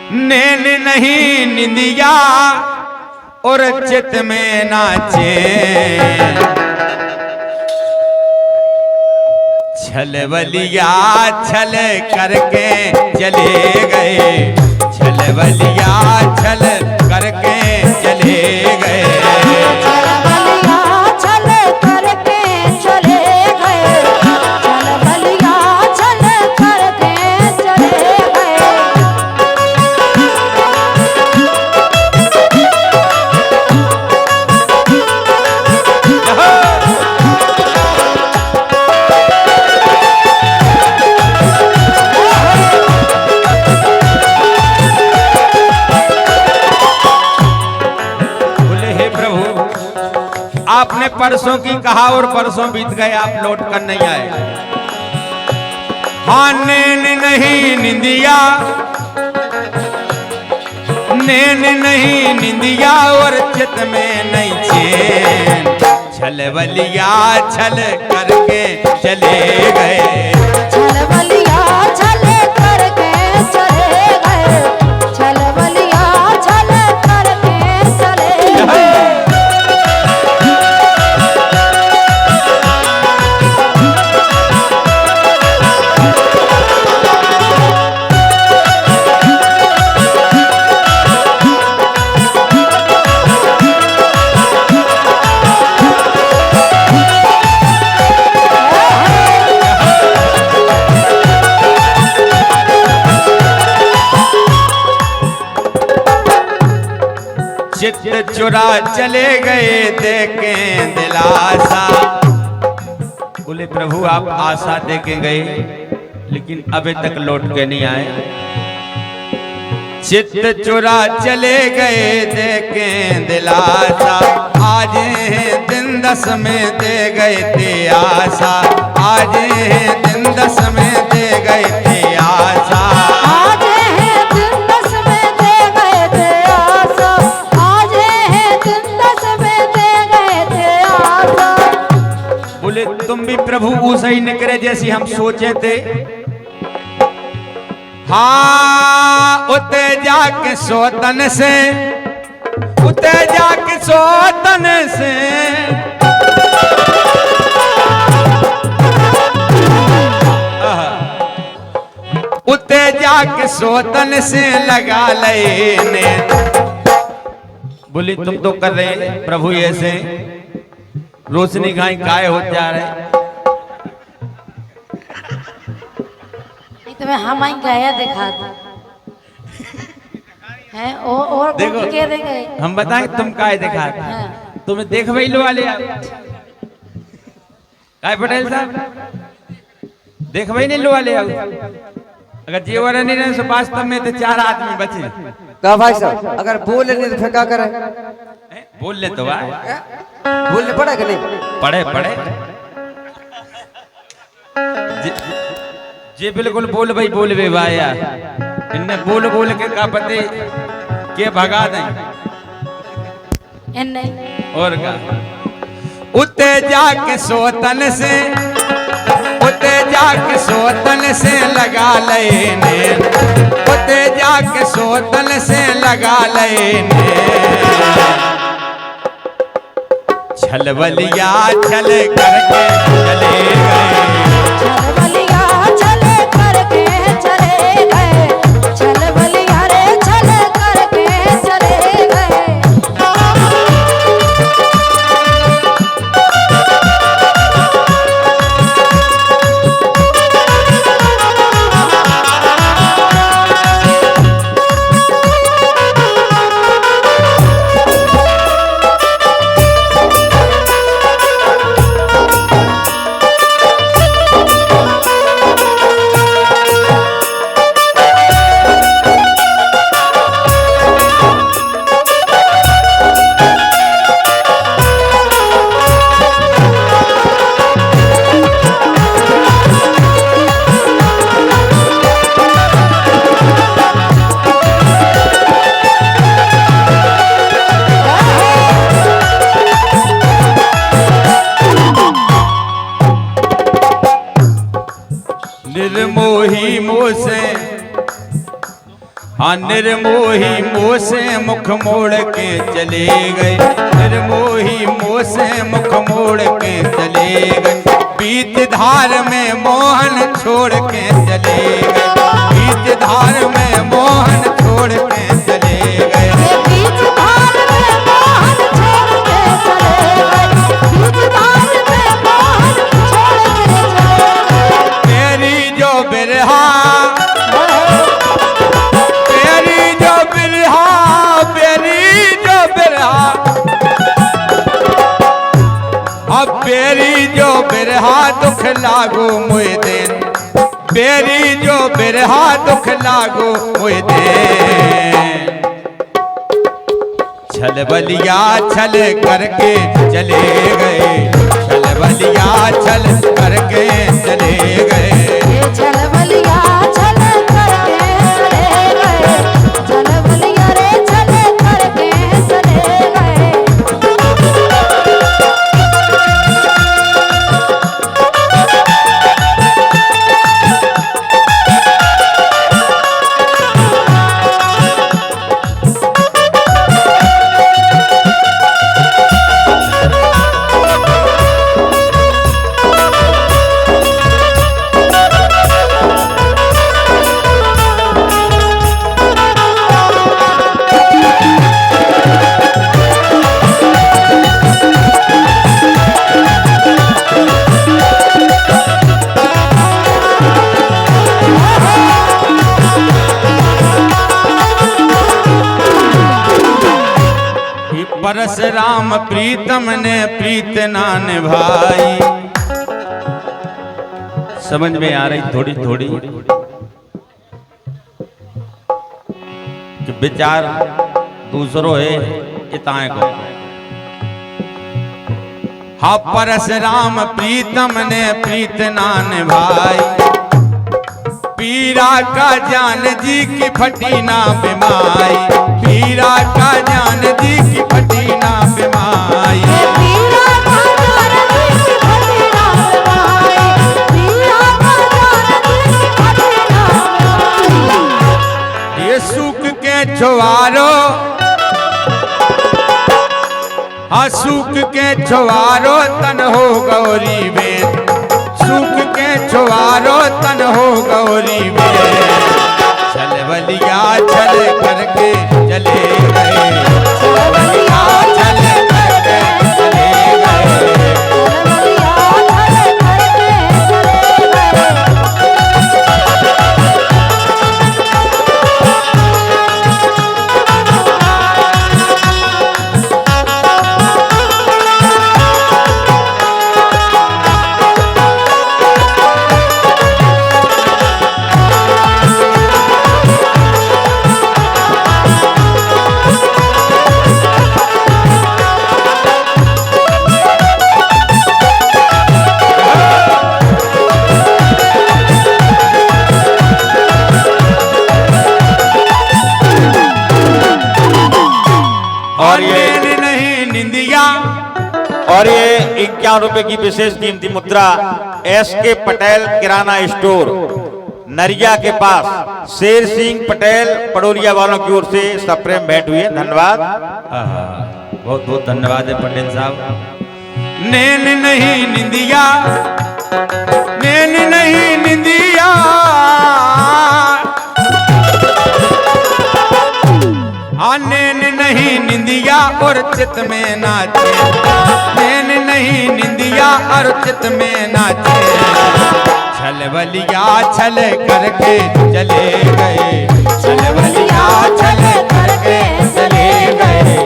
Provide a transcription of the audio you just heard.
नैन नहीं निंदिया और चित में नाचे, छलवलिया छल करके चले गए, छलवलिया छल करके चले गए, छलवलिया छल करके चले गए, छलवलिया छल करके चले गए। आपने परसों की कहा और परसों बीत गए, आप लौट कर नहीं आए। हाँ नैन नहीं निंदिया, नैन नहीं निंदिया और चित में नहीं चैन, छलवलिया छल करके चले गए, छलवलिया छल करके चले गए, छलवलिया छल करके चले गए। चित चुरा चले गए देखें दिलासा। बोले प्रभु आप आशा देके गए लेकिन अभी तक लौट के नहीं आए। चित चुरा चले गए देखें दिलासा, आज दिन 10 में दे गए थे आशा, आज दिन 10 में दे गए थे आशा, आज है दिन 10 में दे गए थे आशा, आज है दिन 10 में दे गए थे आशा। बोले तुम भी प्रभु उसे ही निकले जैसी हम सोचे थे। हाँ उते जाके सोतन से, उते जाके सोतन से, उते जाके सोतन से लगा लेने। बोली तुम तो कर रहे प्रभु ऐसे रोशनी गाय काय हो जा रहे। तुम्हें हम ही गाया दिखा था हैं और देखो के दे गए। हम बताएं तुम काय दिखा हाँ। तुम्हें देख वही लो वाले काय पटेल साहब देख वही नहीं लो वाले अगर जीवन नहीं रहे तो वास्तव में तो 4 आदमी बचे। कहा भाई साहब अगर बोले नहीं तो फिर क्या करे? बोल ले तो भाई बोलने पड़ा कि नहीं? पढ़े पढ़े जी बिल्कुल बोल भाई बोल बे भाई यार इनने बोल बोल के का पते के भगा दें और का। उते जाके सोतन से, उते जाके सोतन से लगा लेने, उते जाके सोतन से लगा लेने। छलवलिया छल करके चले गए, छलवलिया छल करके चले गए, छलवलिया रे छल करके चले गए। हाँ निर्मोही मोह से मुख मोड़ के चले गए, निर्मोही मोह से मुख मोड़ के चले गए, बीच धार में मोहन छोड़ के चले गए, बीच धार में मोहन छोड़ के चले गए, बीच धार में मोहन छोड़ के चले गए, बीच धार में मोहन छोड़ के चले गए। तेरी जो बिरहा, तेरी जो बिरहा, तेरी जो बिरहा, अब बेरी जो बिरहा दुख लागो मुझे देन, बेरी जो बिरहा दुख लागो मुझे देन, छल बलिया छल करके चले गए, छल बलिया छल करके चले गए, ये छलबलिया छल करके चले गए, छलबलिया रे छल करके चले गए। परशुराम प्रीतम ने प्रीत ना निभाई। समझ में आ रही थोड़ी थोड़ी कि विचार दूसरों है इताए को। हाँ परशुराम प्रीतम ने प्रीत ना निभाई, पीरा का जान जी की फटी ना बिमाई, पीरा का जान जी की फटी ना बिमाई, पीरा का जान जी की फटी ना बिमाई, पीरा का जान जी की फटी ना बिमाई। ये सूख के छुआरो, हाँ सूख के छुआरो तन हो गौरी वेद, सूख के छुआरो तन हो गौरी वेद, छल बलिया छल करके चले गए, छल बलिया छल करके चले गए, छलबलिया छल करके चले गए। और ये नहीं निंदिया, और ये 51 रुपए की विशेष कीमती मुद्रा SK पटेल किराना स्टोर नरिया के पास शेर सिंह पटेल पड़ोरिया वालों की ओर से सप्रेम भेंट हुई है। धन्यवाद। बहुत बहुत धन्यवाद है पंडित साहब। नैन नहीं निंदिया, नैन नहीं निंदिया, नैन नहीं निंदिया और चित में नाचे, नैन नहीं निंदिया और चित में नाचे, छल बलिया छल करके चले गए, छल बलिया छल करके चले गए,